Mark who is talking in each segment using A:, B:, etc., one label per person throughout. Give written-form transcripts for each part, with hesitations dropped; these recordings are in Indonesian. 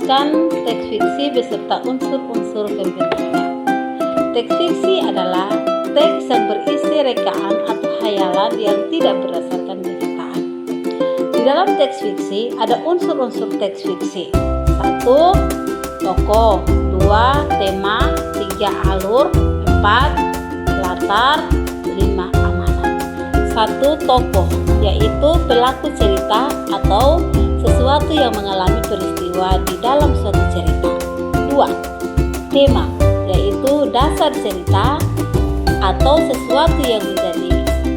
A: Jelaskan teks fiksi beserta unsur-unsur pembentuknya. Teks fiksi adalah teks yang berisi rekaan atau khayalan yang tidak berdasarkan kenyataan. Di dalam teks fiksi ada unsur-unsur teks fiksi. 1. Tokoh, 2. Tema, 3. Alur, 4. Latar, 5. Amanat. 1. Tokoh, yaitu pelaku cerita atau sesuatu yang mengalami peristiwa di dalam suatu cerita. 2. Tema, yaitu dasar cerita atau sesuatu yang menjadi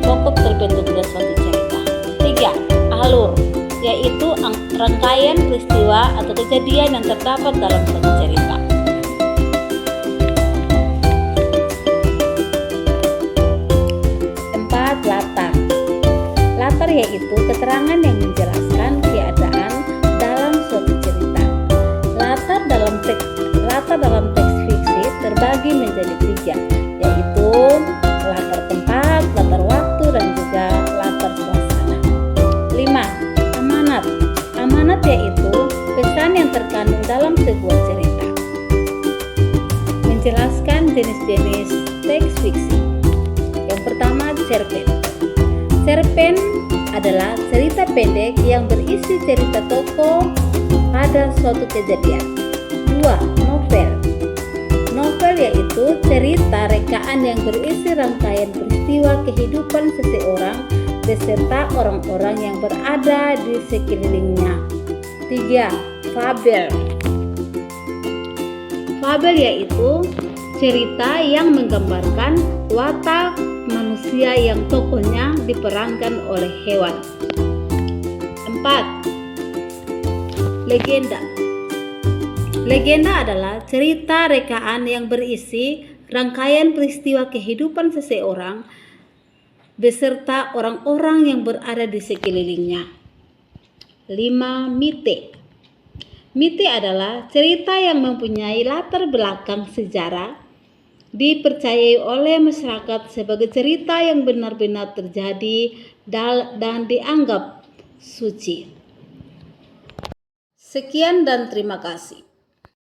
A: pokok terbentuknya suatu cerita. 3. Alur, yaitu rangkaian peristiwa atau kejadian yang terdapat dalam suatu cerita. 4. Latar. Latar yaitu keterangan yang menjelaskan keadaan dalam suatu cerita. Latar dalam teks fiksi terbagi menjadi 3, yaitu latar tempat, latar waktu, dan juga latar suasana. 5. Amanat. Amanat yaitu pesan yang terkandung dalam sebuah cerita. Menjelaskan jenis-jenis teks fiksi. Yang pertama, cerpen. Cerpen adalah cerita pendek yang berisi cerita tokoh pada suatu kejadian. 2. Novel. Novel yaitu cerita rekaan yang berisi rangkaian peristiwa kehidupan seseorang beserta orang-orang yang berada di sekelilingnya. 3. Fabel. Fabel yaitu cerita yang menggambarkan watak manusia yang tokohnya diperankan oleh hewan. 4. Legenda. Legenda adalah cerita rekaan yang berisi rangkaian peristiwa kehidupan seseorang beserta orang-orang yang berada di sekelilingnya. 5. Mite. Mite adalah cerita yang mempunyai latar belakang sejarah, dipercayai oleh masyarakat sebagai cerita yang benar-benar terjadi dan dianggap suci. Sekian dan terima kasih.